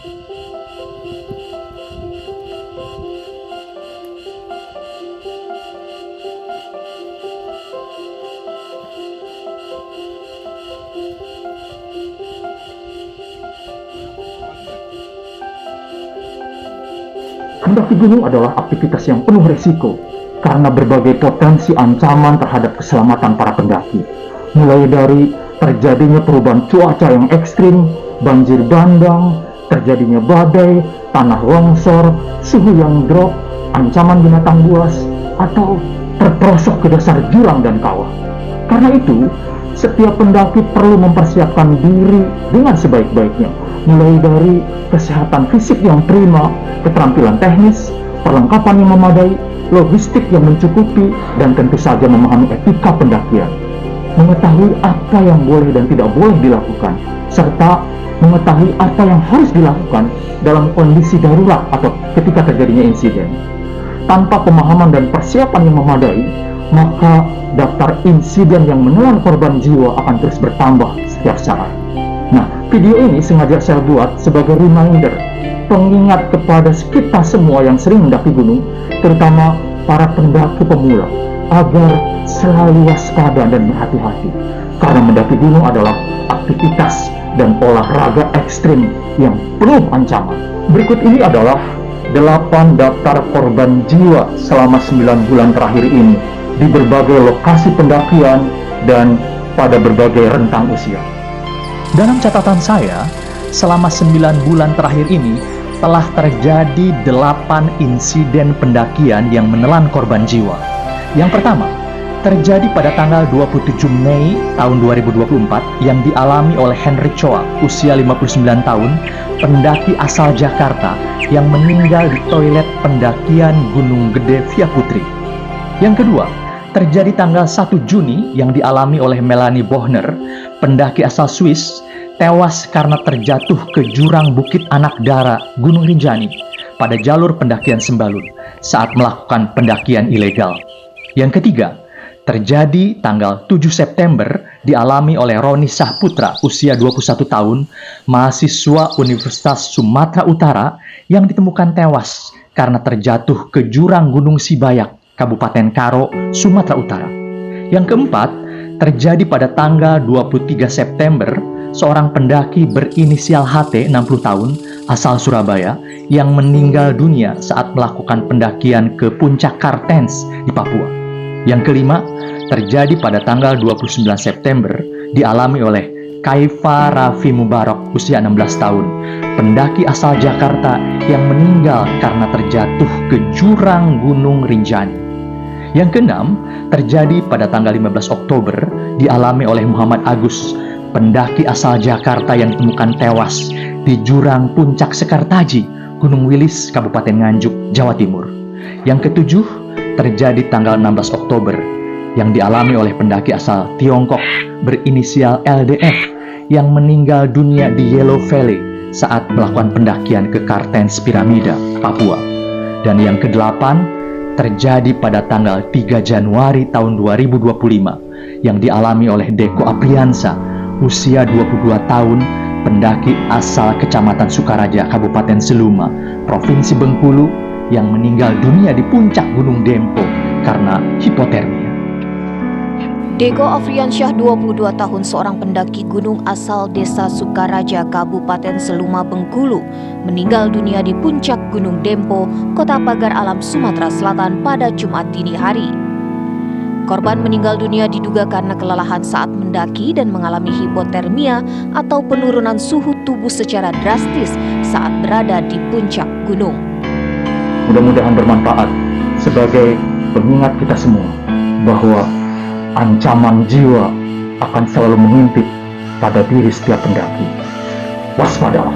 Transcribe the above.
Mendaki gunung adalah aktivitas yang penuh resiko karena berbagai potensi ancaman terhadap keselamatan para pendaki. Mulai dari terjadinya perubahan cuaca yang ekstrim, banjir bandang, terjadinya badai, tanah longsor, suhu yang drop, ancaman binatang buas, atau terperosok ke dasar jurang dan kawah. Karena itu, setiap pendaki perlu mempersiapkan diri dengan sebaik-baiknya, mulai dari kesehatan fisik yang prima, keterampilan teknis, perlengkapan yang memadai, logistik yang mencukupi, dan tentu saja memahami etika pendakian. Mengetahui apa yang boleh dan tidak boleh dilakukan, serta mengetahui apa yang harus dilakukan dalam kondisi darurat atau ketika terjadinya insiden. Tanpa pemahaman dan persiapan yang memadai, maka daftar insiden yang menelan korban jiwa akan terus bertambah setiap saat. Nah, video ini sengaja saya buat sebagai reminder, pengingat kepada kita semua yang sering mendaki gunung, terutama para pendaki pemula, agar selalu waspada dan berhati-hati. Karena mendaki gunung adalah aktivitas dan olahraga ekstrim yang penuh ancaman. Berikut ini adalah 8 daftar korban jiwa selama 9 bulan terakhir ini di berbagai lokasi pendakian dan pada berbagai rentang usia. Dalam catatan saya, selama 9 bulan terakhir ini telah terjadi 8 insiden pendakian yang menelan korban jiwa. Yang pertama, terjadi pada tanggal 27 Mei tahun 2024 yang dialami oleh Henry Choa, usia 59 tahun, pendaki asal Jakarta yang meninggal di toilet pendakian Gunung Gede Via Putri. Yang kedua, terjadi tanggal 1 Juni yang dialami oleh Melanie Bohner, pendaki asal Swiss, tewas karena terjatuh ke jurang Bukit Anak Dara, Gunung Rinjani, pada jalur pendakian Sembalun saat melakukan pendakian ilegal. Yang ketiga, terjadi tanggal 7 September dialami oleh Roni Sahputra, usia 21 tahun, mahasiswa Universitas Sumatera Utara yang ditemukan tewas karena terjatuh ke jurang Gunung Sibayak, Kabupaten Karo, Sumatera Utara. Yang keempat, terjadi pada tanggal 23 September, seorang pendaki berinisial HT 60 tahun asal Surabaya yang meninggal dunia saat melakukan pendakian ke puncak Kartens di Papua. Yang kelima, terjadi pada tanggal 29 September dialami oleh Kaifa Raffi Mubarak, usia 16 tahun, pendaki asal Jakarta yang meninggal karena terjatuh ke jurang Gunung Rinjani. Yang keenam, terjadi pada tanggal 15 Oktober dialami oleh Muhammad Agus, pendaki asal Jakarta yang ditemukan tewas di jurang Puncak Sekartaji, Gunung Wilis, Kabupaten Nganjuk, Jawa Timur. Yang ketujuh, terjadi tanggal 16 Oktober yang dialami oleh pendaki asal Tiongkok berinisial LDF yang meninggal dunia di Yellow Valley saat melakukan pendakian ke Kartens Piramida, Papua. Dan yang kedelapan, terjadi pada tanggal 3 Januari tahun 2025 yang dialami oleh Deko Apriansa, usia 22 tahun, pendaki asal Kecamatan Sukaraja, Kabupaten Seluma, Provinsi Bengkulu, yang meninggal dunia di puncak Gunung Dempo karena hipotermia. Deko Afriansyah, 22 tahun, seorang pendaki gunung asal Desa Sukaraja, Kabupaten Seluma, Bengkulu, meninggal dunia di puncak Gunung Dempo, Kota Pagar Alam, Sumatera Selatan pada Jumat dini hari. Korban meninggal dunia diduga karena kelelahan saat mendaki dan mengalami hipotermia atau penurunan suhu tubuh secara drastis saat berada di puncak gunung. Mudah-mudahan bermanfaat sebagai pengingat kita semua bahwa ancaman jiwa akan selalu mengintip pada diri setiap pendaki. Waspadalah.